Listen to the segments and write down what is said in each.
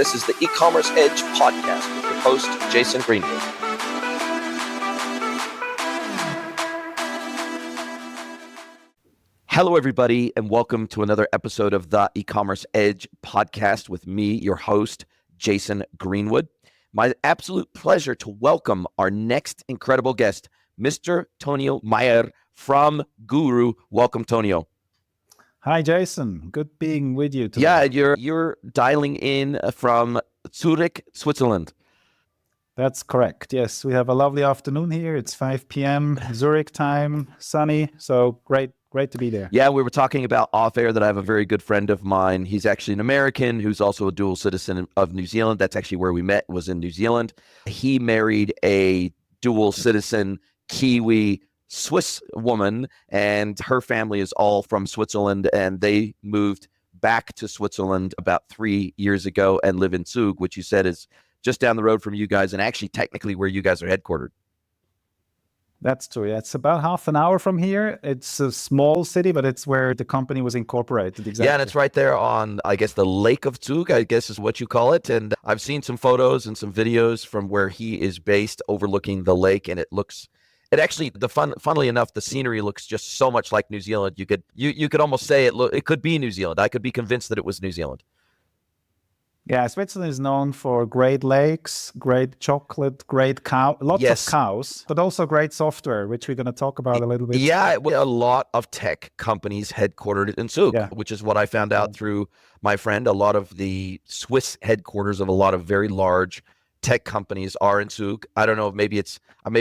This is the E-commerce Edge podcast with your host, Jason Greenwood. Hello, everybody, and welcome to another episode of the E-commerce Edge podcast with me, your host, Jason Greenwood. My absolute pleasure to welcome our next incredible guest, Mr. Tonio Meier from Guuru. Welcome, Tonio. Hi, Jason. Good being with you today. Yeah, you're dialing in from Zurich, Switzerland. That's correct. Yes, we have a lovely afternoon here. It's 5 p.m. Zurich time, sunny. So great to be there. Yeah, we were talking about off air that I have a very good friend of mine. He's actually an American who's also a dual citizen of New Zealand. That's actually where we met, was in New Zealand. He married a dual citizen Kiwi Swiss woman, and her family is all from Switzerland, and they moved back to Switzerland about 3 years ago and live in Zug, which you said is just down the road from you guys and actually technically where you guys are headquartered. That's true. Yeah, it's about half an hour from here. It's a small city, but it's where the company was incorporated. Exactly. Yeah, and it's right there on, I guess, the Lake of Zug, I guess is what you call it. And I've seen some photos and some videos from where he is based overlooking the lake, and it actually, funnily enough, the scenery looks just so much like New Zealand. You could almost say it could be New Zealand. I could be convinced that it was New Zealand. Yeah, Switzerland is known for great lakes, great chocolate, lots of cows, but also great software, which we're going to talk about a little bit. Yeah, a lot of tech companies headquartered in Zug, which is what I found out through my friend. A lot of the Swiss headquarters of a lot of very large tech companies are in Zug. I don't know if maybe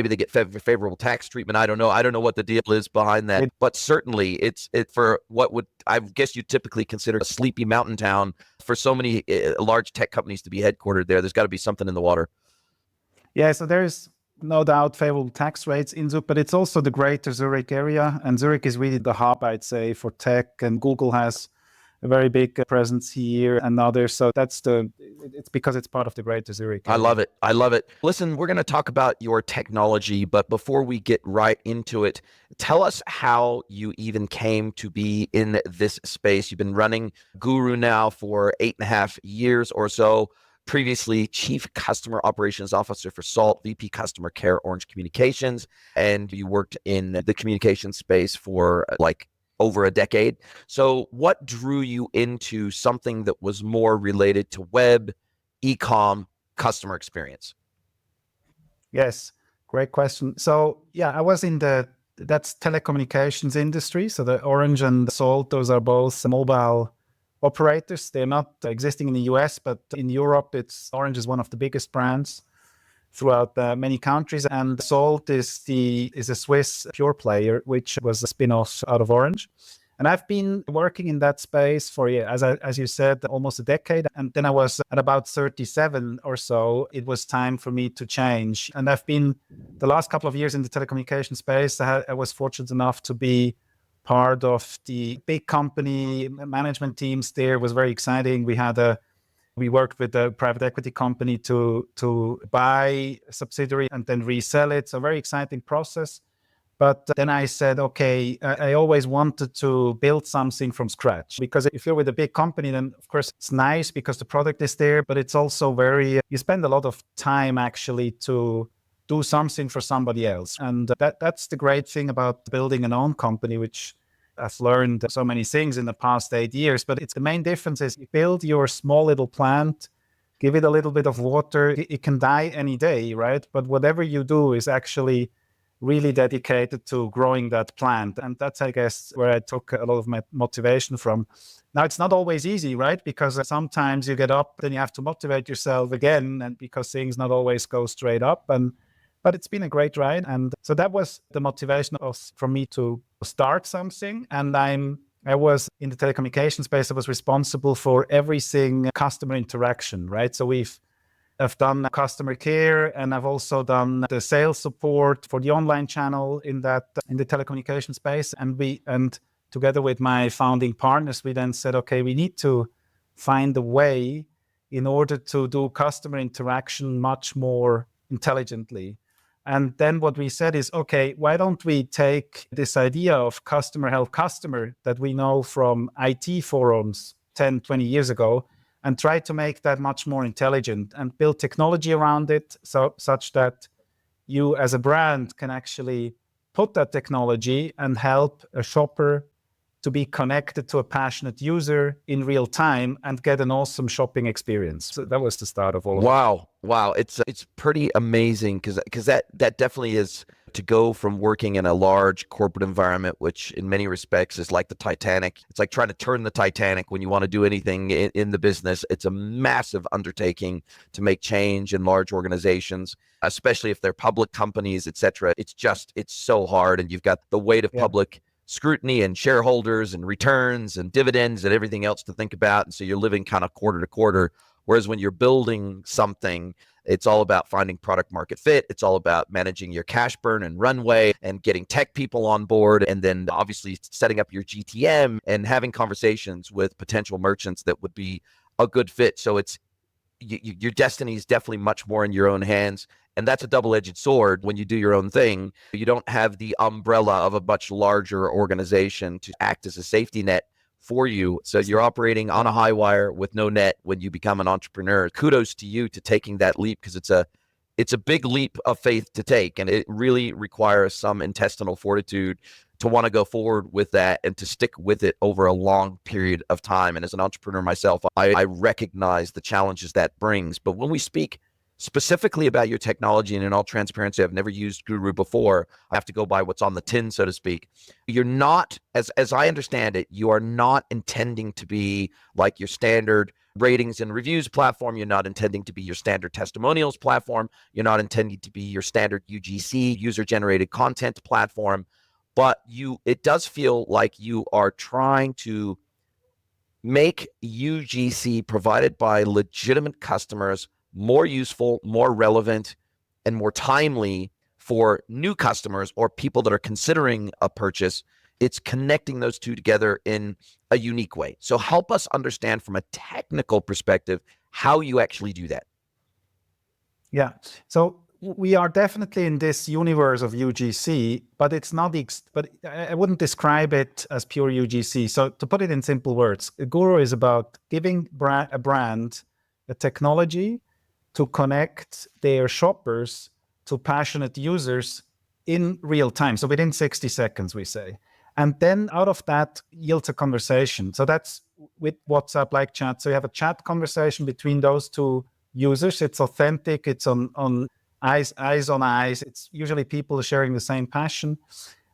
they get favorable tax treatment. I don't know what the deal is behind that, but certainly it's for what would, I guess, you typically consider a sleepy mountain town. For so many large tech companies to be headquartered there's got to be something in the water. Yeah, so there's no doubt favorable tax rates in Zug, but it's also the greater Zurich area, and Zurich is really the hub, I'd say, for tech, and Google has a very big presence here and others. So it's because it's part of the greater Zurich area. I love it. Listen, we're going to talk about your technology, but before we get right into it, tell us how you even came to be in this space. You've been running Guuru now for 8.5 years or so. Previously, Chief Customer Operations Officer for Salt, VP Customer Care, Orange Communications, and you worked in the communication space for over a decade. So what drew you into something that was more related to web, e-com, customer experience? Yes, great question. So yeah, I was in that's telecommunications industry. So the Orange and Salt, those are both mobile operators. They're not existing in the US, but in Europe, Orange is one of the biggest brands throughout many countries, and Salt is a Swiss pure player, which was a spin-off out of Orange. And I've been working in that space for, as you said, almost a decade. And then I was at about 37 or so. It was time for me to change. And I've been the last couple of years in the telecommunication space. I was fortunate enough to be part of the big company management teams there. It was very exciting. We worked with a private equity company to buy a subsidiary and then resell it. So very exciting process. But then I said, okay, I always wanted to build something from scratch, because if you're with a big company, then of course it's nice because the product is there, but it's also you spend a lot of time actually to do something for somebody else. And that's the great thing about building an own company, which I've learned so many things in the past 8 years, but the main difference is you build your small little plant, give it a little bit of water. It can die any day, right? But whatever you do is actually really dedicated to growing that plant. And that's, I guess, where I took a lot of my motivation from. Now, it's not always easy, right? Because sometimes you get up, then you have to motivate yourself again, and because things not always go straight up. But it's been a great ride. And so that was the motivation for me to start something. And I was in the telecommunication space. I was responsible for everything customer interaction, right? So I've done customer care, and I've also done the sales support for the online channel in the telecommunication space. And together with my founding partners, we then said, okay, we need to find a way in order to do customer interaction much more intelligently. And then what we said is, okay, why don't we take this idea of customer help customer that we know from IT forums 10, 20 years ago, and try to make that much more intelligent and build technology around it, such that you as a brand can actually put that technology and help a shopper to be connected to a passionate user in real time and get an awesome shopping experience. So that was the start of all of it. Wow. It's pretty amazing because that definitely is to go from working in a large corporate environment, which in many respects is like the Titanic. It's like trying to turn the Titanic when you want to do anything in the business. It's a massive undertaking to make change in large organizations, especially if they're public companies, etc. It's so hard, and you've got the weight of public scrutiny and shareholders and returns and dividends and everything else to think about. And so you're living kind of quarter to quarter. Whereas when you're building something, it's all about finding product market fit. It's all about managing your cash burn and runway and getting tech people on board. And then obviously setting up your GTM and having conversations with potential merchants that would be a good fit. So your destiny is definitely much more in your own hands. And that's a double-edged sword. When you do your own thing, you don't have the umbrella of a much larger organization to act as a safety net for you. So you're operating on a high wire with no net when you become an entrepreneur. Kudos to you to taking that leap, because it's a big leap of faith to take, and it really requires some intestinal fortitude to want to go forward with that and to stick with it over a long period of time. And as an entrepreneur myself, I recognize the challenges that brings. But when we speak specifically about your technology, and in all transparency, I've never used Guuru before. I have to go by what's on the tin, so to speak. You're not, as I understand it, you are not intending to be like your standard ratings and reviews platform. You're not intending to be your standard testimonials platform. You're not intending to be your standard UGC, user-generated content platform. But it does feel like you are trying to make UGC provided by legitimate customers more useful, more relevant, and more timely for new customers or people that are considering a purchase. It's connecting those two together in a unique way. So help us understand from a technical perspective how you actually do that. Yeah. So we are definitely in this universe of UGC, but it's not. But I wouldn't describe it as pure UGC. So to put it in simple words, Guuru is about giving a brand a technology to connect their shoppers to passionate users in real time. So within 60 seconds, we say. And then out of that yields a conversation. So that's with WhatsApp like chat. So you have a chat conversation between those two users. It's authentic. It's on eyes on eyes. It's usually people sharing the same passion.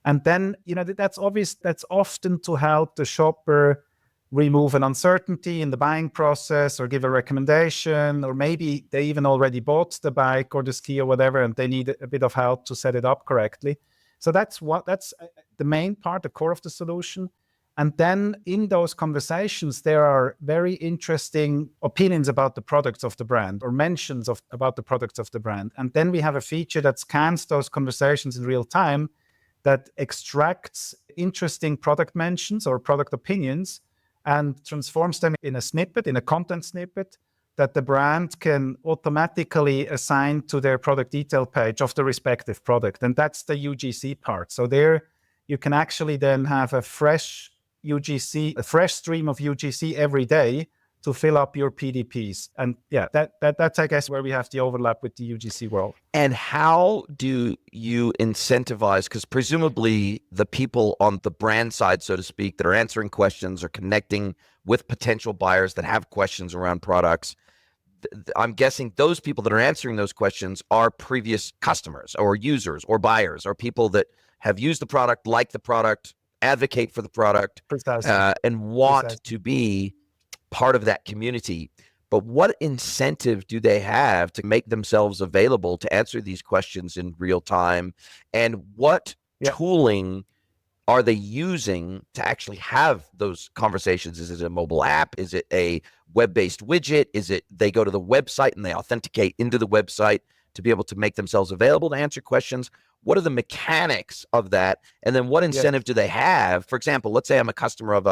And then, that's obvious. That's often to help the shopper remove an uncertainty in the buying process or give a recommendation, or maybe they even already bought the bike or the ski or whatever, and they need a bit of help to set it up correctly. So that's the main part, the core of the solution. And then in those conversations, there are very interesting opinions about the products of the brand or mentions about the products of the brand. And then we have a feature that scans those conversations in real time, that extracts interesting product mentions or product opinions and transforms them in a content snippet that the brand can automatically assign to their product detail page of the respective product. And that's the UGC part. So there you can actually then have a fresh stream of UGC every day to fill up your PDPs. And yeah, that's, I guess, where we have the overlap with the UGC world. And how do you incentivize? Because presumably the people on the brand side, so to speak, that are answering questions or connecting with potential buyers that have questions around products, I'm guessing those people that are answering those questions are previous customers or users or buyers or people that have used the product, like the product, advocate for the product, and want to be part of that community. But what incentive do they have to make themselves available to answer these questions in real time? And what tooling are they using to actually have those conversations? Is it a mobile app? Is it a web-based widget? Is it they go to the website and they authenticate into the website to be able to make themselves available to answer questions? What are the mechanics of that? And then what incentive do they have? For example, let's say I'm a customer of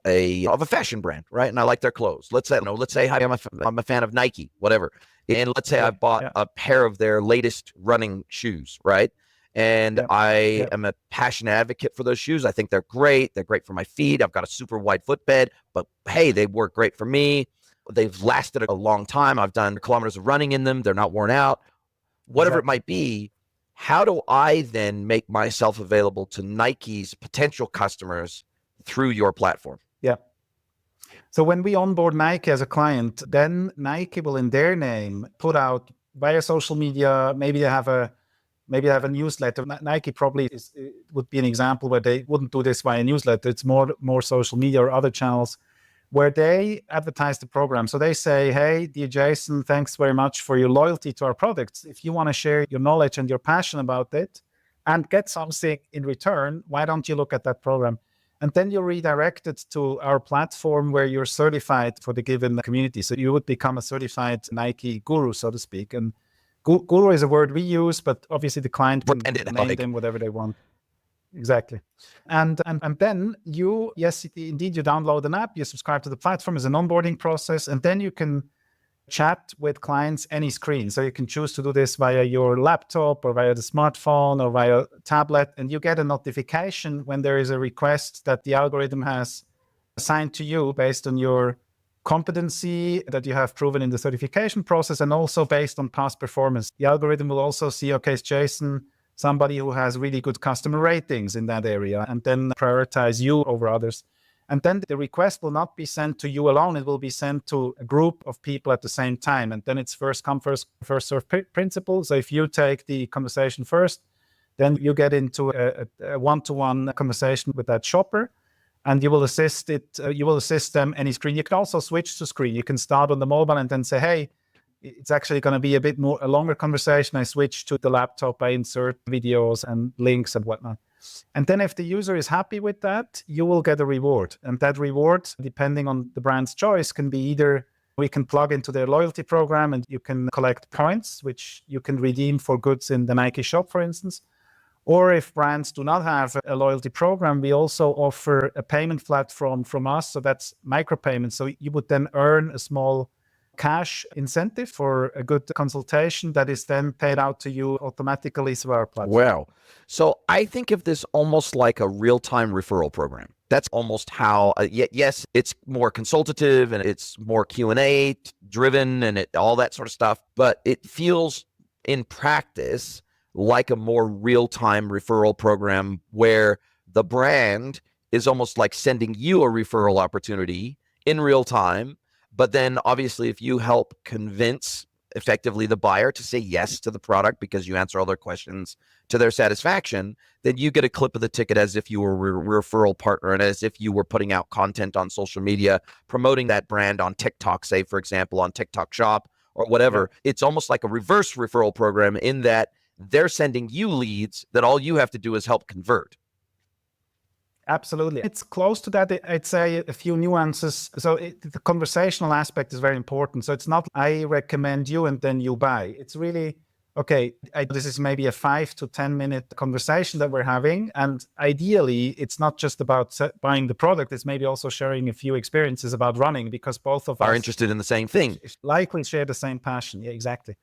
a fashion brand, right? And I like their clothes. Let's say I'm a fan of Nike, whatever. And let's say I bought a pair of their latest running shoes, right? And I am a passionate advocate for those shoes. I think they're great. They're great for my feet. I've got a super wide footbed, but hey, they work great for me. they've lasted a long time. I've done kilometers of running in them. They're not worn out, whatever it might be. How do I then make myself available to Nike's potential customers through your platform? Yeah. So when we onboard Nike as a client, then Nike will in their name put out via social media, maybe they have a newsletter. Nike probably would be an example where they wouldn't do this via newsletter. It's more social media or other channels where they advertise the program. So they say, hey, dear Jason, thanks very much for your loyalty to our products. If you want to share your knowledge and your passion about it and get something in return, why don't you look at that program? And then you're redirected to our platform where you're certified for the given community. So you would become a certified Nike guru, so to speak. And Guru is a word we use, but obviously the client can name them whatever they want. Exactly. And then you, yes, indeed, you download an app, you subscribe to the platform as an onboarding process, and then you can chat with clients any screen. So you can choose to do this via your laptop or via the smartphone or via tablet, and you get a notification when there is a request that the algorithm has assigned to you based on your competency that you have proven in the certification process and also based on past performance. The algorithm will also see, okay, is Jason somebody who has really good customer ratings in that area, and then prioritize you over others. And then the request will not be sent to you alone. It will be sent to a group of people at the same time. And then it's first come, first serve principle. So if you take the conversation first, then you get into a one-to-one conversation with that shopper. And you will assist them any screen. You can also switch to screen. You can start on the mobile and then say, hey, it's actually going to be a longer conversation. I switch to the laptop, I insert videos and links and whatnot. And then if the user is happy with that, you will get a reward. And that reward, depending on the brand's choice, can be either we can plug into their loyalty program and you can collect points, which you can redeem for goods in the Nike shop, for instance. Or if brands do not have a loyalty program, we also offer a payment platform from us. So that's micropayments. So you would then earn a small cash incentive for a good consultation that is then paid out to you automatically through our platform. Wow. So I think of this almost like a real-time referral program. That's almost how, yes, it's more consultative and it's more Q&A driven and all that sort of stuff, but it feels in practice like a more real-time referral program where the brand is almost like sending you a referral opportunity in real time. But then obviously if you help convince effectively the buyer to say yes to the product because you answer all their questions to their satisfaction, then you get a clip of the ticket as if you were a referral partner and as if you were putting out content on social media, promoting that brand on TikTok, say, for example, on TikTok Shop or whatever. Yeah. It's almost like a reverse referral program in that they're sending you leads that all you have to do is help convert. Absolutely. It's close to that. I'd say a few nuances. So the conversational aspect is very important. So it's not, I recommend you and then you buy. It's really, okay, this is maybe a 5 to 10 minute conversation that we're having. And ideally, it's not just about buying the product. It's maybe also sharing a few experiences about running because both of us are interested in the same thing. Likely share the same passion. Yeah, exactly.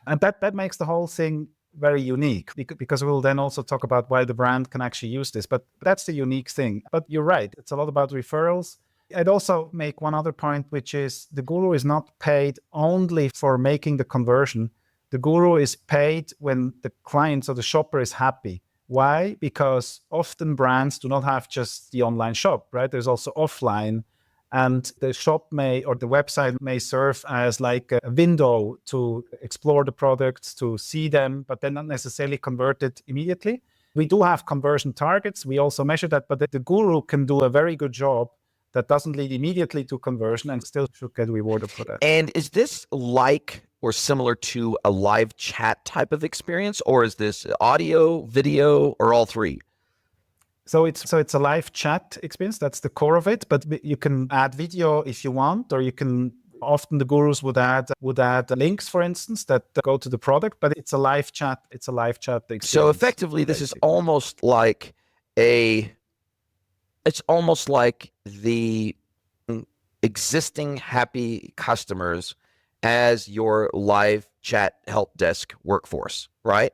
And that makes the whole thing very unique because we'll then also talk about why the brand can actually use this. But that's the unique thing. But you're right. It's a lot about referrals. I'd also make one other point, which is the guru is not paid only for making the conversion. The guru is paid when the client or the shopper is happy. Why? Because often brands do not have just the online shop, right? There's also offline. And the shop or the website may serve as like a window to explore the products, to see them, but then not necessarily convert it immediately. We do have conversion targets. We also measure that, but the guru can do a very good job that doesn't lead immediately to conversion and still should get rewarded for that. And is this like or similar to a live chat type of experience, or is this audio, video, or all three? So it's a live chat experience. That's the core of it. But you can add video if you want, or you can. Often the gurus would add links, for instance, that go to the product. But it's a live chat. It's a live chat experience. So effectively, this is almost like it's almost like the existing happy customers as your live chat help desk workforce, right?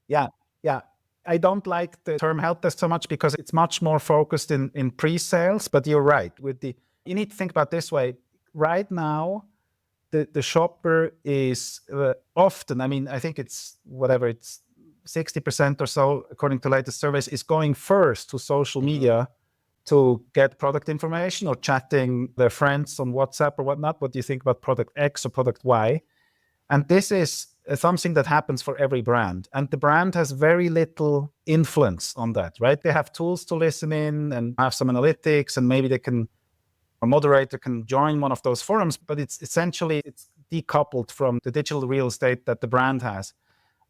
Yeah. I don't like the term help desk so much because it's much more focused in pre-sales, but you're right. You need to think about it this way. right now, the shopper is often, I mean, I think it's 60% or so, according to latest surveys, is going first to social media to get product information or chatting their friends on WhatsApp or whatnot. What do you think about product X or product Y? And this is something that happens for every brand. And the brand has very little influence on that, right? They have tools to listen in and have some analytics, and maybe a moderator can join one of those forums, but it's decoupled from the digital real estate that the brand has.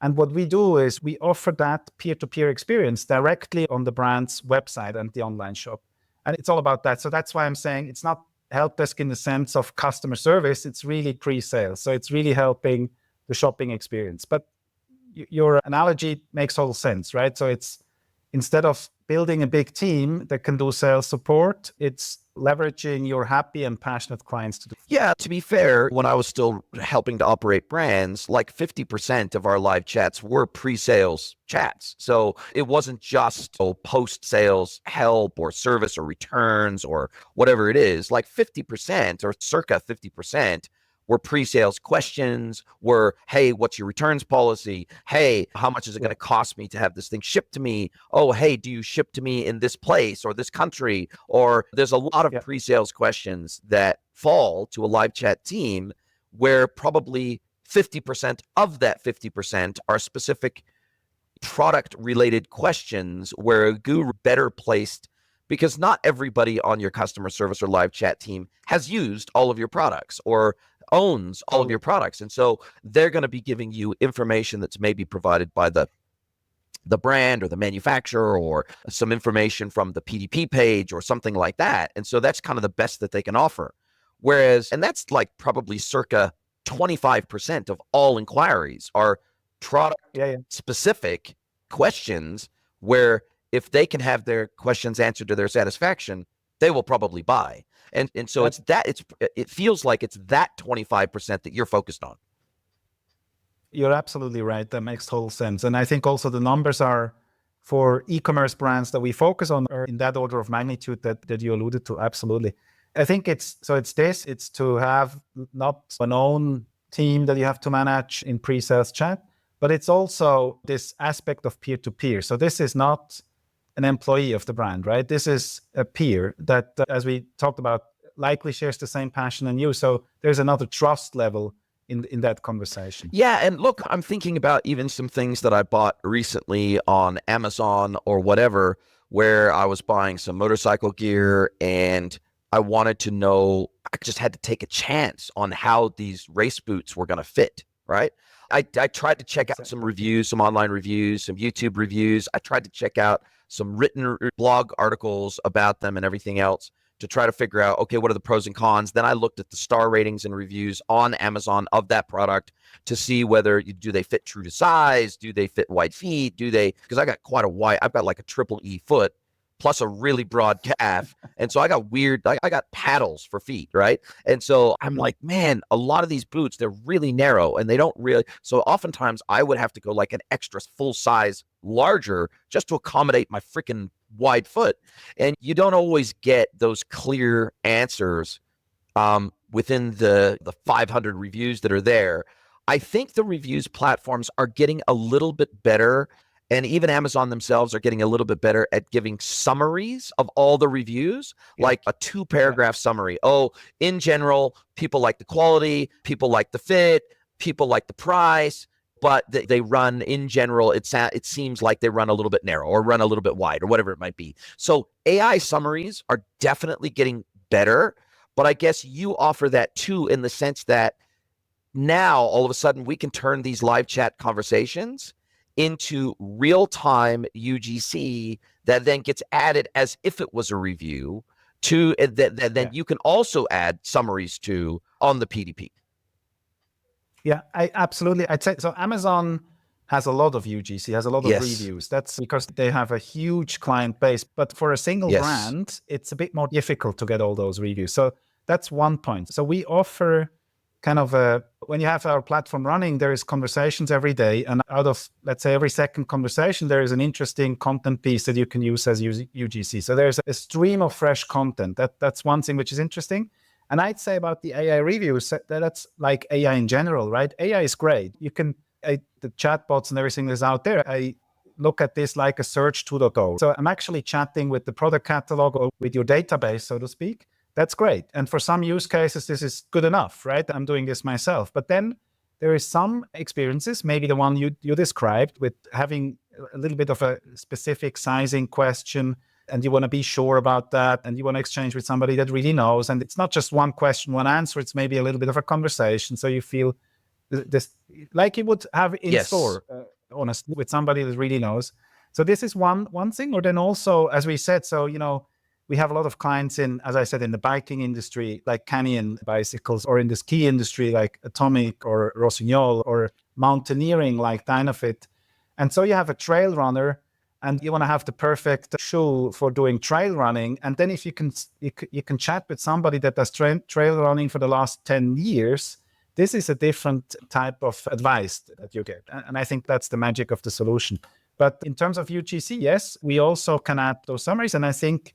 And what we do is we offer that peer-to-peer experience directly on the brand's website and the online shop. And it's all about that. So that's why I'm saying it's not help desk in the sense of customer service. It's really pre-sales. So it's really helping the shopping experience. But your analogy makes total sense, right? So it's instead of building a big team that can do sales support, it's leveraging your happy and passionate clients to do. Yeah, to be fair, when I was still helping to operate brands, like 50% of our live chats were pre-sales chats. So it wasn't just post-sales help or service or returns or whatever it is. Like 50% or circa 50% were pre-sales questions, were, hey, what's your returns policy? Hey, how much is it going to cost me to have this thing shipped to me? Oh, hey, do you ship to me in this place or this country? Or there's a lot of pre-sales questions that fall to a live chat team where probably 50% of that 50% are specific product related questions where a Guuru better placed, because not everybody on your customer service or live chat team has used all of your products or owns all of your products. And so they're going to be giving you information that's maybe provided by the brand or the manufacturer, or some information from the PDP page or something like that. And so that's kind of the best that they can offer. Whereas, and that's like probably circa 25% of all inquiries are product specific questions, where if they can have their questions answered to their satisfaction, they will probably buy. And so it feels like it's that 25% that you're focused on. You're absolutely right. That makes total sense. And I think also the numbers are, for e-commerce brands that we focus on, are in that order of magnitude that you alluded to. Absolutely. I think it's to have not an own team that you have to manage in pre-sales chat, but it's also this aspect of peer-to-peer. So this is not an employee of the brand, right? This is a peer that, as we talked about, likely shares the same passion as you. So there's another trust level in that conversation. Yeah, and look, I'm thinking about even some things that I bought recently on Amazon or whatever, where I was buying some motorcycle gear and I wanted to know, I just had to take a chance on how these race boots were going to fit, right? I tried to check out some reviews, some online reviews, some YouTube reviews. I tried to check out some written blog articles about them and everything else to try to figure out, okay, what are the pros and cons? Then I looked at the star ratings and reviews on Amazon of that product to see whether do they fit true to size? Do they fit wide feet? Because I got I've got like a triple E foot plus a really broad calf. And so I got I got paddles for feet, right? And so I'm like, man, a lot of these boots, they're really narrow and they don't really, so oftentimes I would have to go like an extra full size larger just to accommodate my freaking wide foot. And you don't always get those clear answers within the 500 reviews that are there. I think the reviews platforms are getting a little bit better, and even Amazon themselves are getting a little bit better at giving summaries of all the reviews, like a 2-paragraph summary. Oh, in general, people like the quality, people like the fit, people like the price, but they run, in general, it seems like they run a little bit narrow or run a little bit wide or whatever it might be. So AI summaries are definitely getting better, but I guess you offer that too, in the sense that now all of a sudden we can turn these live chat conversations into real-time UGC that then gets added as if it was a review to that then you can also add summaries to on the PDP. Yeah, I'd say so. Amazon has a lot of UGC, has a lot of reviews. That's because they have a huge client base. But for a single brand, it's a bit more difficult to get all those reviews. So that's one point. So we offer kind of when you have our platform running, there is conversations every day. And out of, let's say, every second conversation, there is an interesting content piece that you can use as UGC. So there's a stream of fresh content. That's one thing which is interesting. And I'd say about the AI reviews, that's like AI in general, right? AI is great. The chatbots and everything that's out there, I look at this like a search 2.0. So I'm actually chatting with the product catalog or with your database, so to speak. That's great. And for some use cases, this is good enough, right? I'm doing this myself. But then there is some experiences, maybe the one you described, with having a little bit of a specific sizing question, and you want to be sure about that, and you want to exchange with somebody that really knows. And it's not just one question, one answer. It's maybe a little bit of a conversation. So you feel this like you would have in store, honestly, with somebody that really knows. So this is one thing. Or then also, as we said, so, we have a lot of clients in, as I said, in the biking industry, like Canyon bicycles, or in the ski industry, like Atomic or Rossignol, or mountaineering, like Dynafit. And so you have a trail runner, and you want to have the perfect shoe for doing trail running. And then if you can chat with somebody that does trail running for the last 10 years, this is a different type of advice that you get. And I think that's the magic of the solution. But in terms of UGC, yes, we also can add those summaries. And I think,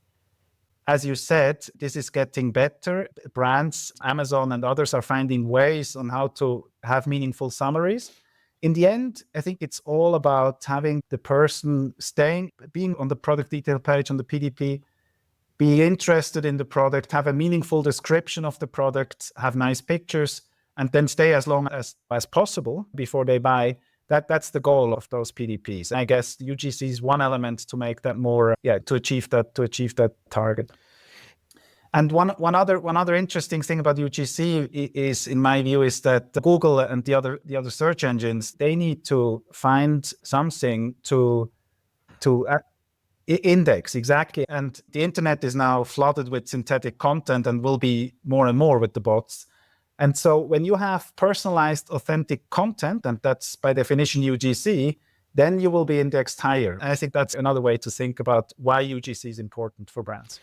as you said, this is getting better. Brands, Amazon and others, are finding ways on how to have meaningful summaries. In the end, I think it's all about having the person being on the product detail page on the PDP, be interested in the product, have a meaningful description of the product, have nice pictures, and then stay as long as possible before they buy. That's the goal of those PDPs. And I guess UGC is one element to make that more, to achieve that target. And one other interesting thing about UGC is, in my view, is that Google and the other search engines, they need to find something to index, exactly. And the internet is now flooded with synthetic content, and will be more and more with the bots. And so when you have personalized, authentic content, and that's by definition UGC, then you will be indexed higher. And I think that's another way to think about why UGC is important for brands.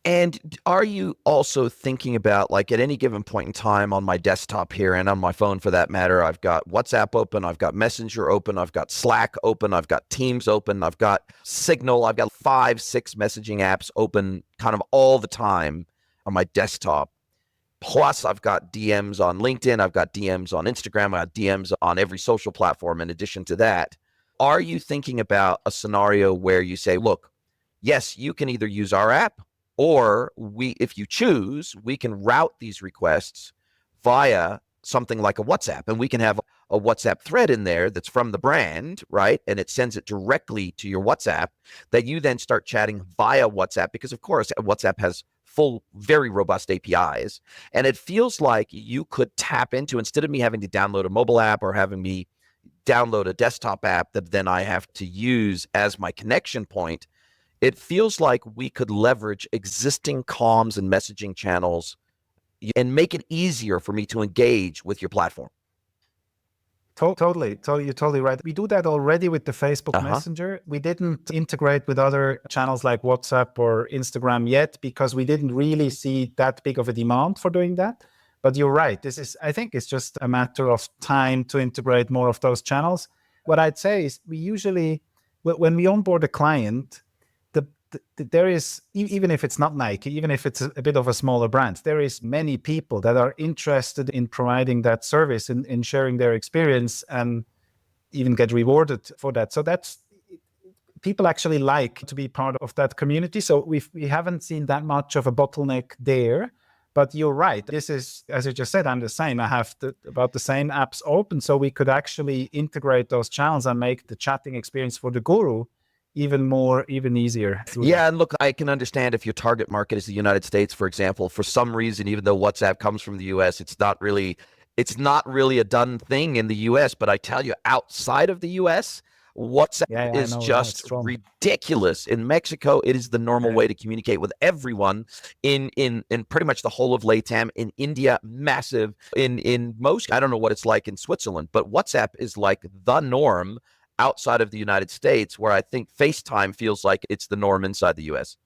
And are you also thinking about, like, at any given point in time on my desktop here, and on my phone for that matter, I've got WhatsApp open, I've got Messenger open, I've got Slack open, I've got Teams open, I've got Signal, I've got 5-6 messaging apps open kind of all the time on my desktop. Plus, I've got DMs on LinkedIn, I've got DMs on Instagram, I've got DMs on every social platform in addition to that. Are you thinking about a scenario where you say, look, yes, you can either use our app, or if you choose, we can route these requests via something like a WhatsApp, and we can have a WhatsApp thread in there that's from the brand, right? And it sends it directly to your WhatsApp, that you then start chatting via WhatsApp, because of course WhatsApp has full, very robust APIs. And it feels like you could tap into, instead of me having to download a mobile app or having me download a desktop app that then I have to use as my connection point, it feels like we could leverage existing comms and messaging channels and make it easier for me to engage with your platform. Totally. You're totally right. We do that already with the Facebook Messenger. We didn't integrate with other channels like WhatsApp or Instagram yet, because we didn't really see that big of a demand for doing that. But you're right. I think it's just a matter of time to integrate more of those channels. What I'd say is, we usually, when we onboard a client, there is, even if it's not Nike, even if it's a bit of a smaller brand, there is many people that are interested in providing that service, in sharing their experience, and even get rewarded for that. So people actually like to be part of that community. So we haven't seen that much of a bottleneck there. But you're right. This is, as you just said, I'm the same. I have about the same apps open, so we could actually integrate those channels and make the chatting experience for the Guuru even easier. Yeah, and look, I can understand if your target market is the United States, for example, for some reason, even though WhatsApp comes from the US, it's not really a done thing in the US. But I tell you, outside of the US, WhatsApp is just ridiculous. In Mexico, it is the normal way to communicate with everyone in pretty much the whole of LATAM. In India, massive. In most, I don't know what it's like in Switzerland, but WhatsApp is like the norm outside of the United States, where I think FaceTime feels like it's the norm inside the US.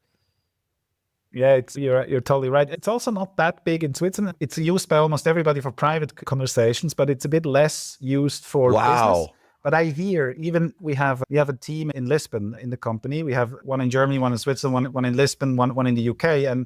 Yeah, you're totally right. It's also not that big in Switzerland. It's used by almost everybody for private conversations, but it's a bit less used for business. But I hear, even we have a team in Lisbon in the company. We have one in Germany, one in Switzerland, one in Lisbon, one in the UK. And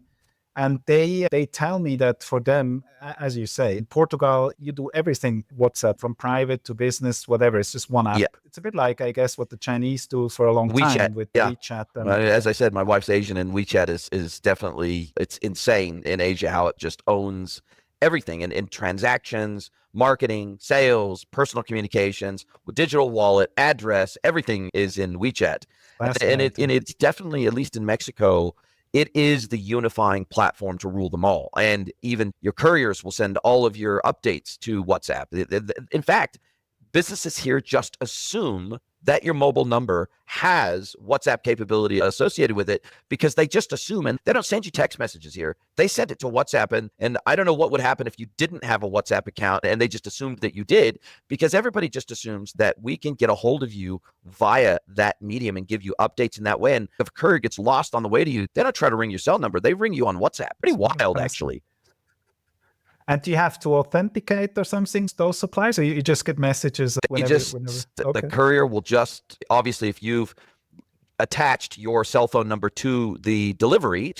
And they tell me that for them, as you say, in Portugal, you do everything WhatsApp, from private to business, whatever. It's just one app. Yeah. It's a bit like, I guess, what the Chinese do for a long WeChat. time with Yeah. WeChat. As I said, my wife's Asian, and WeChat is definitely, it's insane in Asia how it just owns everything in transactions, marketing, sales, personal communications, digital wallet, address, everything is in WeChat. And it's definitely, at least in Mexico, it is the unifying platform to rule them all. And even your couriers will send all of your updates to WhatsApp. In fact, businesses here just assume that your mobile number has WhatsApp capability associated with it, because they just assume, and they don't send you text messages here. They send it to WhatsApp, and I don't know what would happen if you didn't have a WhatsApp account and they just assumed that you did, because everybody just assumes that we can get a hold of you via that medium and give you updates in that way. And if a courier gets lost on the way to you, they don't try to ring your cell number. They ring you on WhatsApp. Pretty wild, actually. And do you have to authenticate or something, those suppliers, or you just get messages whenever? The courier will just, obviously, if you've attached your cell phone number to the delivery,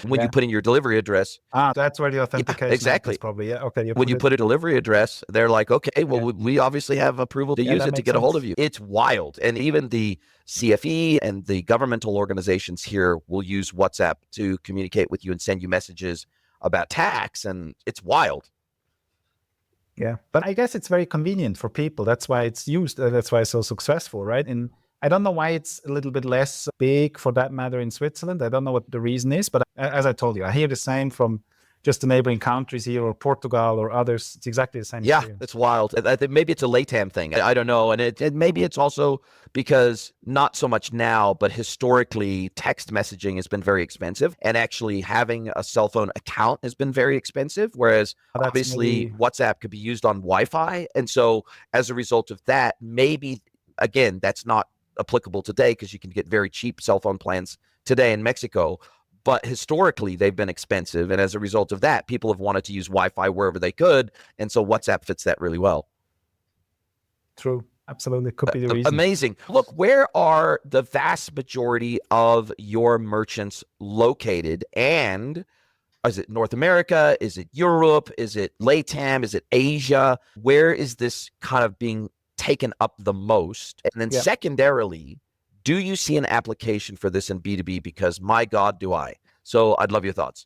when you put in your delivery address. That's where the authentication exactly. Is probably, okay. When you put a delivery address, they're like, okay, well, we obviously have approval to use it to get a hold of you. It's wild. And even the CFE and the governmental organizations here will use WhatsApp to communicate with you and send you messages about tax, and it's wild. Yeah, but I guess it's very convenient for people. That's why it's used. That's why it's so successful, right? And I don't know why it's a little bit less big, for that matter, in Switzerland. I don't know what the reason is, but as I told you, I hear the same from just the neighboring countries here, or Portugal or others. It's exactly the same. Yeah, experience. it's wild. I think maybe it's a LATAM thing. I don't know. And maybe it's also because, not so much now, but historically, text messaging has been very expensive. And actually having a cell phone account has been very expensive. Whereas obviously WhatsApp could be used on Wi-Fi. And so as a result of that, maybe, again, that's not applicable today, because you can get very cheap cell phone plans today in Mexico. But historically, they've been expensive. And as a result of that, people have wanted to use Wi-Fi wherever they could. And so WhatsApp fits that really well. True. Absolutely. Could be the reason. Amazing. Look, where are the vast majority of your merchants located? And is it North America? Is it Europe? Is it LATAM? Is it Asia? Where is this kind of being taken up the most? And then secondarily, do you see an application for this in B2B? Because my God, do I. So I'd love your thoughts.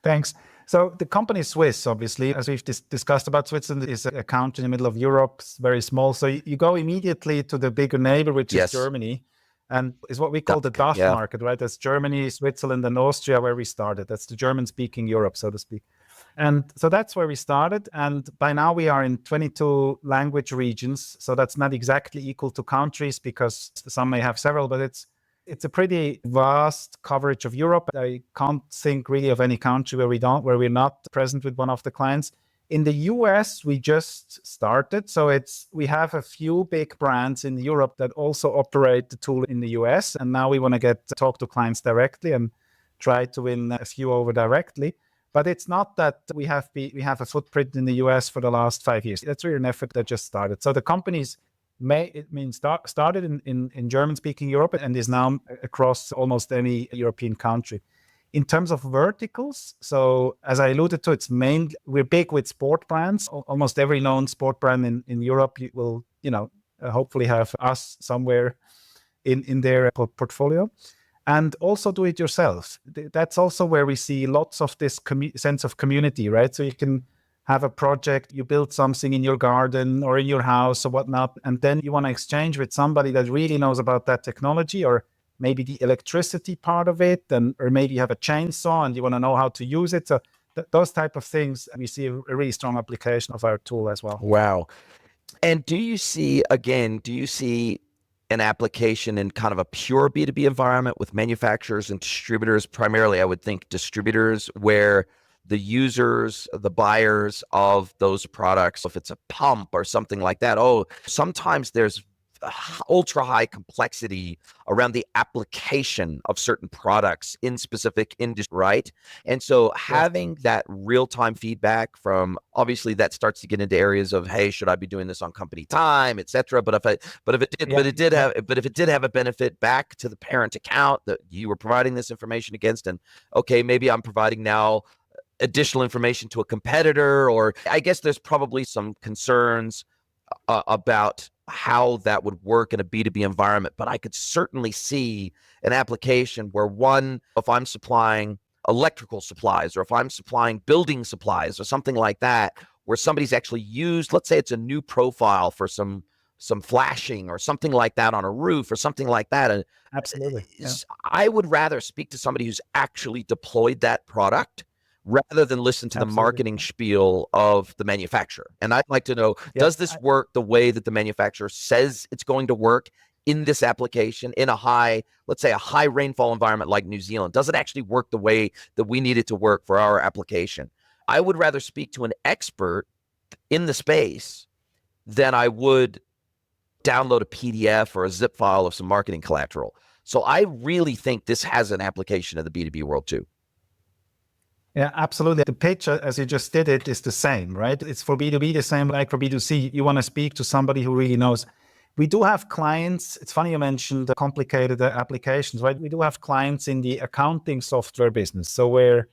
Thanks. So the company is Swiss, obviously. As we've discussed about, Switzerland is a country in the middle of Europe. It's very small. So you go immediately to the bigger neighbor, which is Germany. And is what we call the DACH market, right? That's Germany, Switzerland, and Austria, where we started. That's the German-speaking Europe, so to speak. And so that's where we started. And by now we are in 22 language regions. So that's not exactly equal to countries, because some may have several, but it's a pretty vast coverage of Europe. I can't think really of any country where we're not present with one of the clients. In the US, we just started. So we have a few big brands in Europe that also operate the tool in the US. And now we want to talk to clients directly and try to win a few over directly. But it's not that we have a footprint in the US for the last 5 years. That's really an effort that just started. So the companies started in German-speaking Europe and is now across almost any European country. In terms of verticals, so as I alluded to, we're big with sport brands. Almost every known sport brand in Europe will, hopefully have us somewhere in their portfolio. And also do it yourself. That's also where we see lots of this sense of community, right? So you can have a project, you build something in your garden or in your house or whatnot, and then you want to exchange with somebody that really knows about that technology, or maybe the electricity part of it, or maybe you have a chainsaw and you want to know how to use it. So those type of things, we see a really strong application of our tool as well. Wow. And do you see an application in kind of a pure B2B environment with manufacturers and distributors? Primarily, I would think distributors, where the users, the buyers of those products, if it's a pump or something like that, sometimes there's ultra high complexity around the application of certain products in specific industry, right? And so Yes, having that real-time feedback from, obviously that starts to get into areas of, hey, should I be doing this on company time, etc. yeah, yeah, But if it did have a benefit back to the parent account that you were providing this information against, and okay, maybe I'm providing now additional information to a competitor, or I guess there's probably some concerns about how that would work in a B2B environment. But I could certainly see an application where, one, if I'm supplying electrical supplies, or if I'm supplying building supplies or something like that, where somebody's actually used, let's say it's a new profile for some flashing or something like that on a roof or something like that. And absolutely. Yeah, I would rather speak to somebody who's actually deployed that product rather than listen to the absolutely. marketing spiel of the manufacturer. And I'd like to know, Yeah, does this work the way that the manufacturer says it's going to work in this application in a high, let's say a high rainfall environment like New Zealand? Does it actually work the way that we need it to work for our application? I would rather speak to an expert in the space than I would download a PDF or a zip file of some marketing collateral. So I really think this has an application in the B2B world too. yeah, absolutely. The pitch, as you just did it, is the same, right? It's for B2B the same like for B2C. You want to speak to somebody who really knows. We do have clients. It's funny you mentioned the complicated applications, right? We do have clients in the accounting software business. So where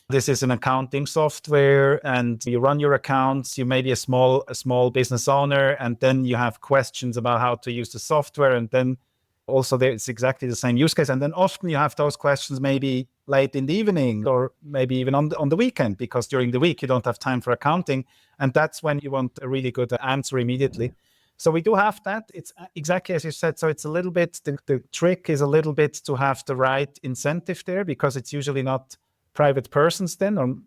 this is an accounting software and you run your accounts, you may be a small business owner, and then you have questions about how to use the software. And then also it's exactly the same use case. And then often you have those questions maybe late in the evening or maybe even on the weekend, because during the week you don't have time for accounting. And that's when you want a really good answer immediately. So we do have that. It's exactly as you said. So it's a little bit, the trick is a little bit to have the right incentive there, because it's usually not private persons then, or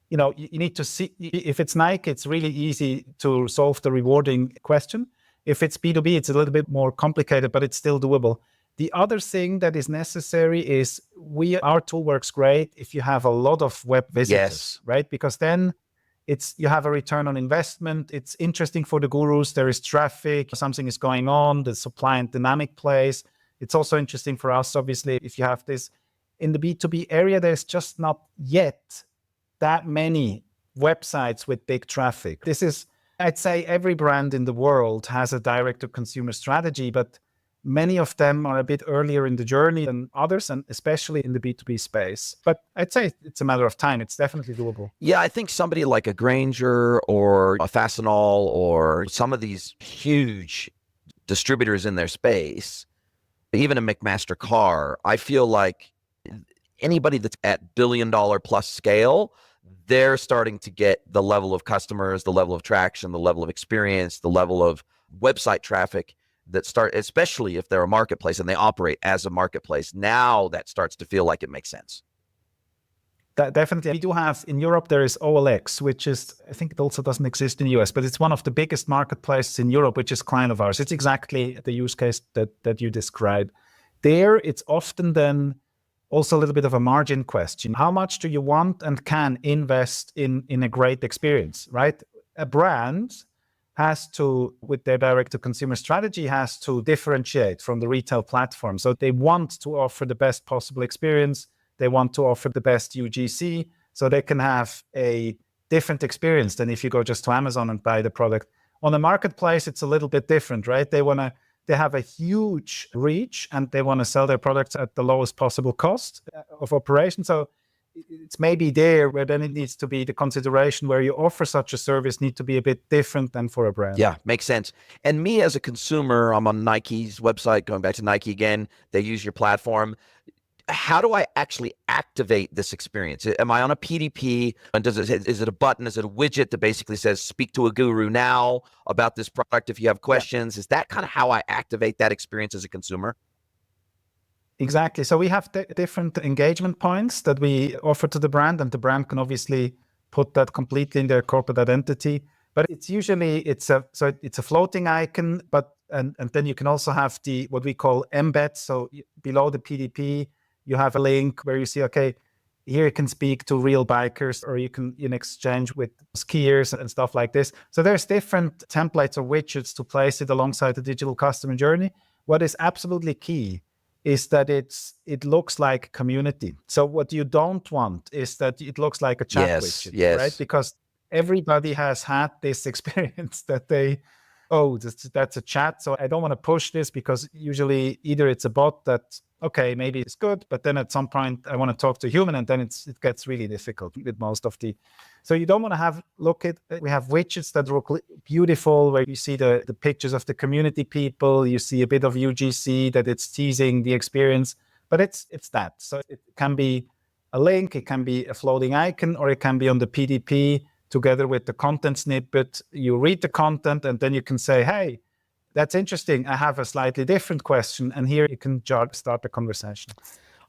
you need to see. If it's Nike, it's really easy to solve the rewarding question. If it's B2B, it's a little bit more complicated, but it's still doable. The other thing that is necessary is our tool works great if you have a lot of web visitors, Yes. right? Because then you have a return on investment. It's interesting for the gurus. There is traffic, something is going on, the supply and dynamic plays. It's also interesting for us, obviously, if you have this. In the B2B area, there's just not yet that many websites with big traffic. I'd say every brand in the world has a direct-to-consumer strategy, but many of them are a bit earlier in the journey than others, and especially in the B2B space. But I'd say it's a matter of time. It's definitely doable. Yeah, I think somebody like a Granger or a Fastenal or some of these huge distributors in their space, even a McMaster Carr, I feel like anybody that's at billion-dollar plus scale, they're starting to get the level of customers, the level of traction, the level of experience, the level of website traffic that start, especially if they're a marketplace and they operate as a marketplace. Now that starts to feel like it makes sense. That definitely. We do have in Europe, there is OLX, which is, I think it also doesn't exist in the US, but it's one of the biggest marketplaces in Europe, which is client of ours. It's exactly the use case that you described. There, it's often then also a little bit of a margin question. How much do you want and can invest in a great experience, right? A brand has to, with their direct-to-consumer strategy, has to differentiate from the retail platform. So they want to offer the best possible experience. They want to offer the best UGC, so they can have a different experience than if you go just to Amazon and buy the product. On a marketplace, it's a little bit different, right? They have a huge reach and they want to sell their products at the lowest possible cost of operation. So it's maybe there where then it needs to be the consideration where you offer such a service need to be a bit different than for a brand. Yeah, makes sense. And me as a consumer, I'm on Nike's website, going back to Nike again, they use your platform. How do I actually activate this experience? Am I on a PDP? And is it a button? Is it a widget that basically says, speak to a guru now about this product if you have questions? Is that kind of how I activate that experience as a consumer? Exactly. So we have different engagement points that we offer to the brand, and the brand can obviously put that completely in their corporate identity. But it's usually it's a floating icon, but and then you can also have what we call embed. So below the PDP, you have a link where you see, okay, here you can speak to real bikers, or you can in exchange with skiers and stuff like this. So there's different templates or widgets to place it alongside the digital customer journey. What is absolutely key is that it looks like community. So what you don't want is that it looks like a chat Yes, widget, right? yes. Because everybody has had this experience that that's a chat. So I don't want to push this, because usually either it's a bot that, okay, maybe it's good, but then at some point I want to talk to a human, and then it gets really difficult with most of the. So you don't want to we have widgets that look beautiful, where you see the pictures of the community people, you see a bit of UGC, that it's teasing the experience, but it's that. So it can be a link, it can be a floating icon, or it can be on the PDP together with the content snippet. You read the content, and then you can say, hey, that's interesting, I have a slightly different question. And here you can start the conversation.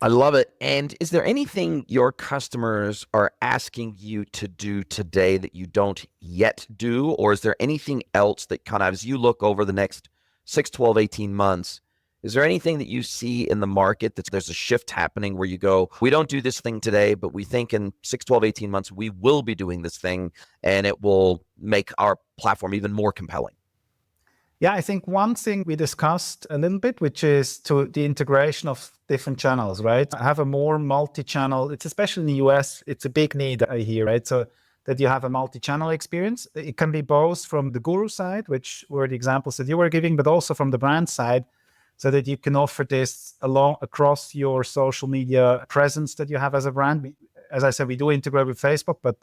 I love it. And is there anything your customers are asking you to do today that you don't yet do? Or is there anything else that kind of, as you look over the next 6, 12, 18 months, is there anything that you see in the market that there's a shift happening where you go, we don't do this thing today, but we think in 6, 12, 18 months, we will be doing this thing, and it will make our platform even more compelling? Yeah, I think one thing we discussed a little bit, which is to the integration of different channels, right? I have a more multi-channel, it's especially in the US, it's a big need, I hear, right? So that you have a multi-channel experience. It can be both from the Guuru side, which were the examples that you were giving, but also from the brand side, so that you can offer this across your social media presence that you have as a brand. As I said, we do integrate with Facebook, but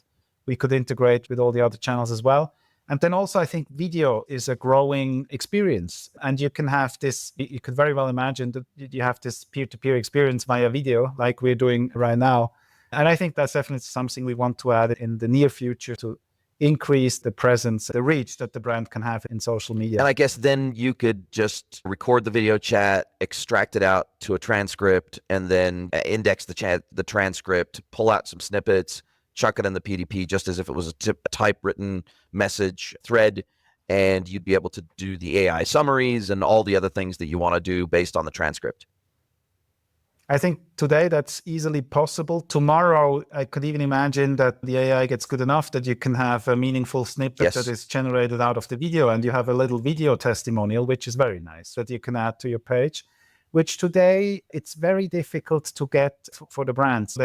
we could integrate with all the other channels as well. And then also, I think video is a growing experience, and you can have this, you could very well imagine that you have this peer-to-peer experience via video, like we're doing right now. And I think that's definitely something we want to add in the near future to increase the presence, the reach that the brand can have in social media. And I guess then you could just record the video chat, extract it out to a transcript, and then index the transcript, pull out some snippets, chuck it in the PDP just as if it was a typewritten message thread, and you'd be able to do the AI summaries and all the other things that you want to do based on the transcript. I think today that's easily possible. Tomorrow, I could even imagine that the AI gets good enough that you can have a meaningful snippet that is generated out of the video, and you have a little video testimonial, which is very nice, that you can add to your page, which today it's very difficult to get for the brands.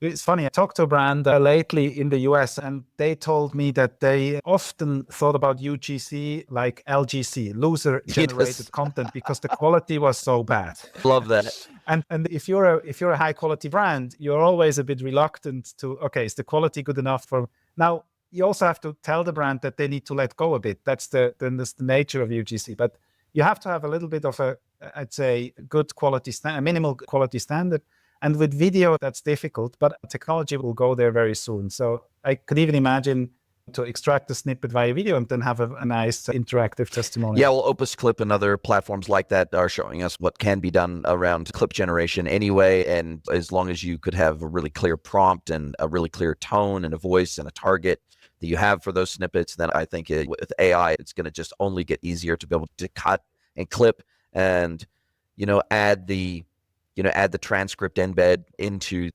It's funny, I talked to a brand lately in the US, and they told me that they often thought about UGC like LGC, loser-generated content, because the quality was so bad. Love that. And if you're a high-quality brand, you're always a bit reluctant to, okay, is the quality good enough for... Now, you also have to tell the brand that they need to let go a bit. That's the nature of UGC. But you have to have a little bit of I'd say, good quality, a minimal quality standard. And with video, that's difficult, but technology will go there very soon. So I could even imagine to extract the snippet via video and then have a nice interactive testimonial. Yeah, well, Opus Clip and other platforms like that are showing us what can be done around clip generation anyway. And as long as you could have a really clear prompt and a really clear tone and a voice and a target that you have for those snippets, then I think with AI, it's going to just only get easier to be able to cut and clip and, add the transcript embed into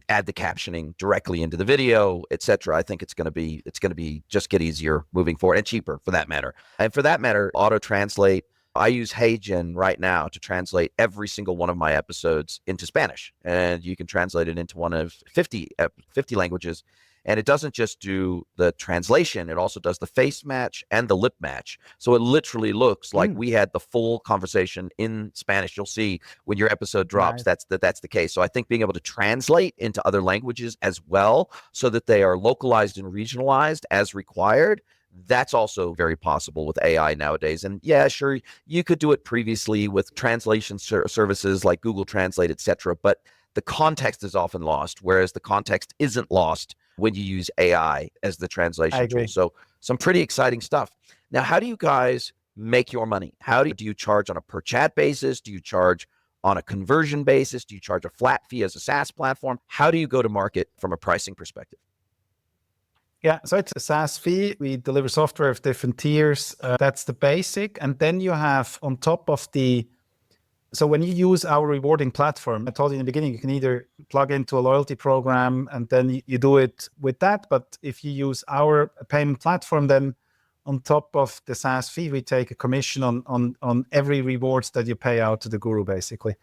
add the captioning directly into the video, etc. I think it's going to be just get easier moving forward, and cheaper for that matter. And for that matter, auto translate. I use HeyGen right now to translate every single one of my episodes into Spanish, and you can translate it into one of 50 languages. And it doesn't just do the translation, it also does the face match and the lip match. So it literally looks like we had the full conversation in Spanish. You'll see when your episode drops, that's the case. So I think being able to translate into other languages as well, so that they are localized and regionalized as required, that's also very possible with AI nowadays. And yeah, sure, you could do it previously with translation services like Google Translate, etc. But the context is often lost, whereas the context isn't lost when you use AI as the translation tool. So some pretty exciting stuff. Now, how do you guys make your money? How do you charge on a per chat basis? Do you charge on a conversion basis? Do you charge a flat fee as a SaaS platform? How do you go to market from a pricing perspective? Yeah, so it's a SaaS fee. We deliver software of different tiers. That's the basic. And then you have, on top of the So when you use our rewarding platform, I told you in the beginning, you can either plug into a loyalty program and then you do it with that. But if you use our payment platform, then on top of the SaaS fee, we take a commission on every rewards that you pay out to the Guuru, basically.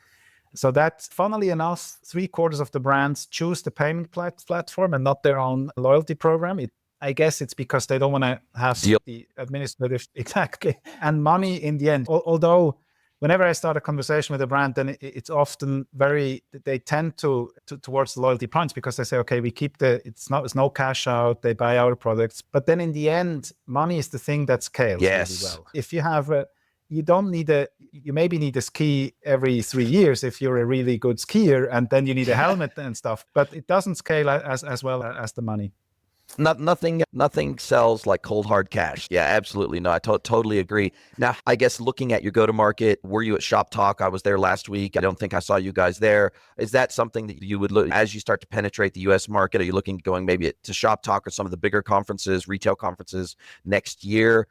So that, funnily enough, 3/4 of the brands choose the payment platform and not their own loyalty program. I guess it's because they don't want to have the administrative, exactly, and money in the end. Although whenever I start a conversation with a brand, then it's often they tend to towards the loyalty points because they say, okay, we keep it's no cash out, they buy our products. But then in the end, money is the thing that scales really well. If you have you don't need you maybe need a ski every 3 years if you're a really good skier, and then you need a helmet and stuff, but it doesn't scale as well as the money. Nothing sells like cold hard cash. Yeah, absolutely. No, I totally agree. Now, I guess looking at your go-to-market, were you at Shop Talk? I was there last week. I don't think I saw you guys there. Is that something that you would look as you start to penetrate the US market? Are you looking going maybe to Shop Talk or some of the bigger conferences, retail conferences next year?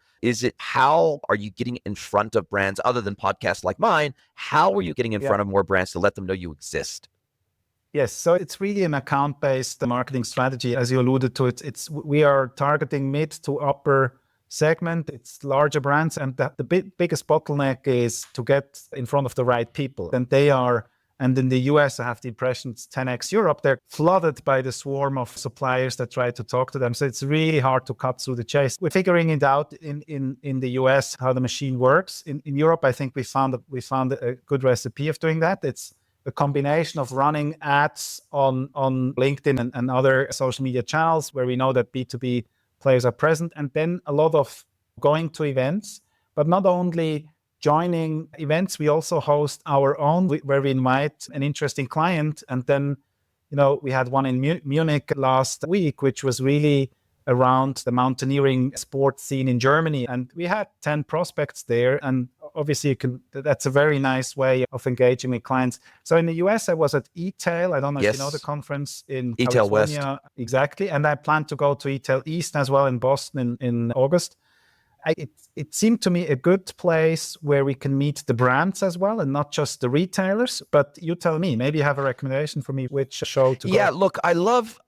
How are you getting in front of brands other than podcasts like mine? How are you getting in front of more brands to let them know you exist? Yes, so it's really an account-based marketing strategy, as you alluded to. We are targeting mid to upper segment. It's larger brands, and the biggest bottleneck is to get in front of the right people. And in the US, I have the impression it's 10x Europe. They're flooded by the swarm of suppliers that try to talk to them. So it's really hard to cut through the chase. We're figuring it out in the US how the machine works. In Europe, I think we found a good recipe of doing that. It's a combination of running ads on LinkedIn and other social media channels where we know that B2B players are present, and then a lot of going to events, but not only joining events, we also host our own where we invite an interesting client. And then, we had one in Munich last week, which was really around the mountaineering sports scene in Germany. And we had 10 prospects there. And obviously that's a very nice way of engaging with clients. So in the US, I was at E-Tail. I don't know if you know the conference in E-Tail California. West. Exactly. And I plan to go to E-Tail East as well in Boston in August. It seemed to me a good place where we can meet the brands as well and not just the retailers. But you tell me, maybe you have a recommendation for me which show to go. Yeah, look, I love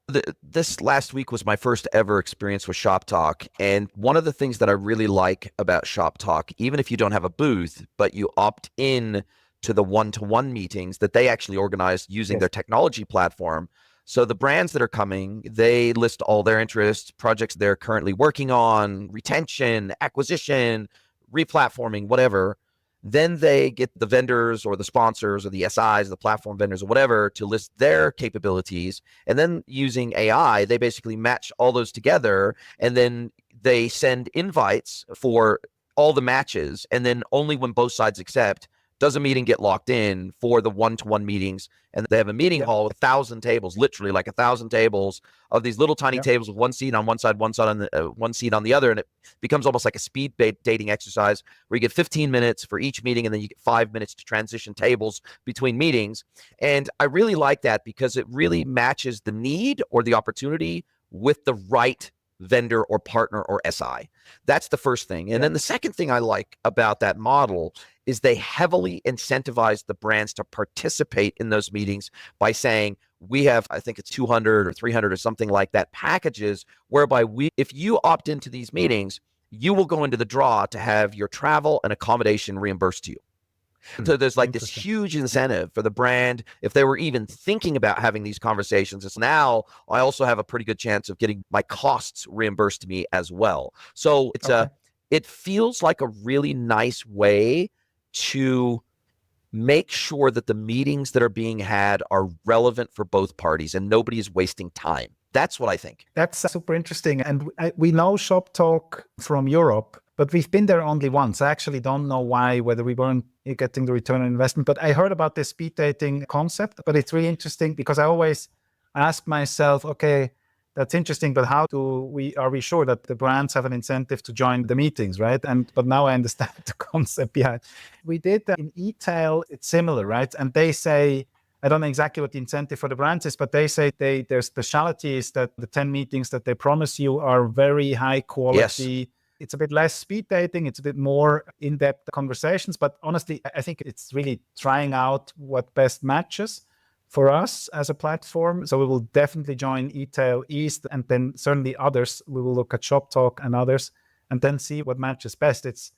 this last week was my first ever experience with Shop Talk. And one of the things that I really like about Shop Talk, even if you don't have a booth, but you opt in to the one-to-one meetings that they actually organize using their technology platform. So the brands that are coming, they list all their interests, projects they're currently working on, retention, acquisition, replatforming, whatever. Then they get the vendors or the sponsors or the SIs, the platform vendors or whatever to list their capabilities. And then using AI, they basically match all those together. And then they send invites for all the matches. And then only when both sides accept, does a meeting get locked in for the one-to-one meetings. And they have a meeting hall with 1,000 tables, literally like 1,000 tables of these little tiny tables with one seat on one side, one seat on the other. And it becomes almost like a speed dating exercise where you get 15 minutes for each meeting, and then you get 5 minutes to transition tables between meetings. And I really like that because it really matches the need or the opportunity with the right vendor or partner or SI. That's the first thing. And then the second thing I like about that model is they heavily incentivize the brands to participate in those meetings by saying, we have, I think it's 200 or 300 or something like that, packages whereby if you opt into these meetings, you will go into the draw to have your travel and accommodation reimbursed to you. So there's like this huge incentive for the brand. If they were even thinking about having these conversations, it's now I also have a pretty good chance of getting my costs reimbursed to me as well. So it feels like a really nice way to make sure that the meetings that are being had are relevant for both parties and nobody is wasting time. That's what I think. That's super interesting. And we know Shop Talk from Europe, but we've been there only once. I actually don't know whether we weren't getting the return on investment. But I heard about this speed dating concept, but it's really interesting because I always ask myself, okay, that's interesting, but how are we sure that the brands have an incentive to join the meetings, right? But now I understand the concept behind. We did that in E-Tail, it's similar, right? And they say, I don't know exactly what the incentive for the brands is, but they say their specialty is that the 10 meetings that they promise you are very high quality. It's a bit less speed dating. It's a bit more in-depth conversations. But honestly, I think it's really trying out what best matches for us as a platform. So we will definitely join eTail East, and then certainly others. We will look at Shop Talk and others, and then see what matches best. It's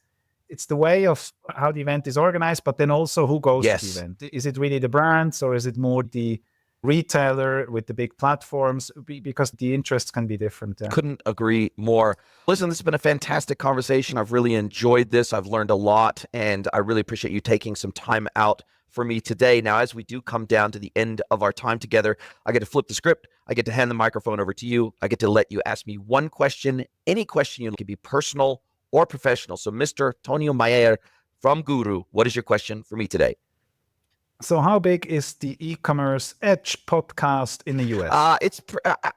the way of how the event is organized, but then also who goes to the event. Is it really the brands, or is it more the retailer with the big platforms? Because the interests can be different. Yeah. Couldn't agree more. Listen, this has been a fantastic conversation. I've really enjoyed this. I've learned a lot, and I really appreciate you taking some time out for me today. Now, as we do come down to the end of our time together, I get to flip the script. I get to hand the microphone over to you. I get to let you ask me one question, any question. You can be personal or professional. So Mr. Tonio Meier from Guuru, what is your question for me today? So how big is the e-commerce Edge podcast in the US?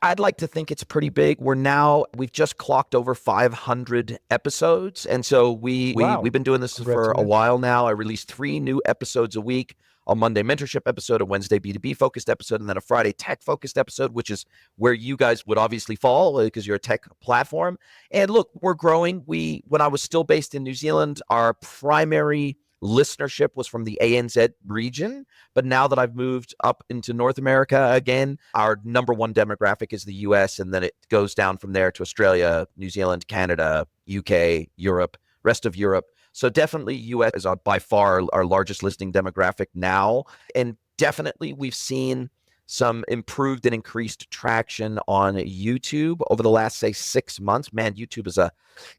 I'd like to think it's pretty big. We've just clocked over 500 episodes. And so we've been doing this for a while now. I release 3 new episodes a week. A Monday mentorship episode, a Wednesday B2B focused episode, and then a Friday tech focused episode, which is where you guys would obviously fall because you're a tech platform. And look, we're growing. When I was still based in New Zealand, our primary listenership was from the ANZ region. But now that I've moved up into North America again, our number one demographic is the US, and then it goes down from there to Australia, New Zealand, Canada, UK, Europe, rest of Europe. So definitely US is by far our largest listening demographic now. And definitely we've seen some improved and increased traction on YouTube over the last, say, 6 months. Man, YouTube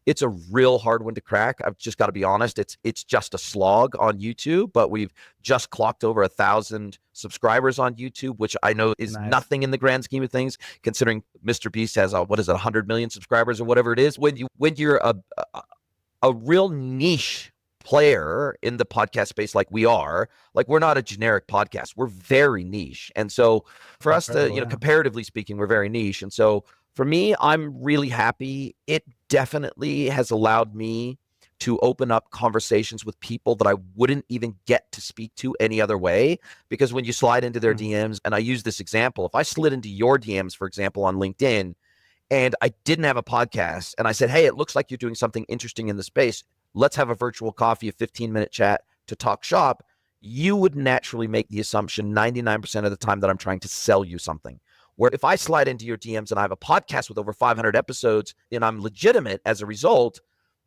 it's a real hard one to crack. I've just got to be honest. It's just a slog on YouTube, but we've just clocked over 1,000 subscribers on YouTube, which I know is nothing in the grand scheme of things, considering Mr. Beast has 100 million subscribers or whatever it is. When you're a real niche player in the podcast space like we are, like we're not a generic podcast, we're very niche. And so for us to, comparatively speaking, we're very niche. And so for me, I'm really happy. It definitely has allowed me to open up conversations with people that I wouldn't even get to speak to any other way. Because when you slide into their DMs, and I use this example, if I slid into your DMs, for example, on LinkedIn, and I didn't have a podcast, and I said, hey, it looks like you're doing something interesting in the space. Let's have a virtual coffee, a 15-minute chat to talk shop. You would naturally make the assumption 99% of the time that I'm trying to sell you something. Where if I slide into your DMs and I have a podcast with over 500 episodes and I'm legitimate as a result,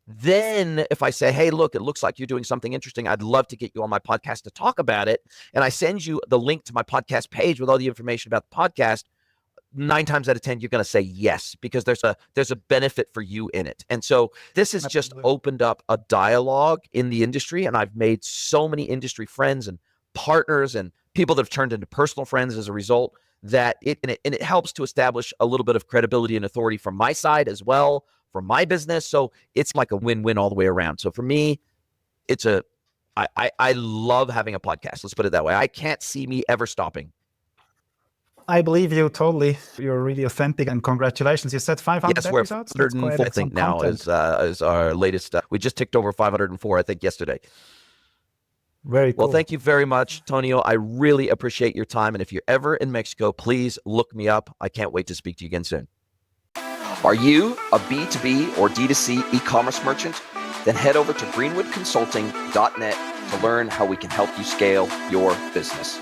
then if I say, hey, look, it looks like you're doing something interesting, I'd love to get you on my podcast to talk about it, and I send you the link to my podcast page with all the information about the podcast, 9 times out of 10, you're going to say yes, because there's a benefit for you in it. And so this has just opened up a dialogue in the industry. And I've made so many industry friends and partners and people that have turned into personal friends as a result, that it helps to establish a little bit of credibility and authority from my side as well, for my business. So it's like a win-win all the way around. So for me, I love having a podcast. Let's put it that way. I can't see me ever stopping. I believe you totally. You're really authentic, and congratulations. You said 500 episodes? Yes, we're 504, I think, now is our latest. We just ticked over 504, I think, yesterday. Very cool. Well, thank you very much, Tonio. I really appreciate your time. And if you're ever in Mexico, please look me up. I can't wait to speak to you again soon. Are you a B2B or D2C e-commerce merchant? Then head over to greenwoodconsulting.net to learn how we can help you scale your business.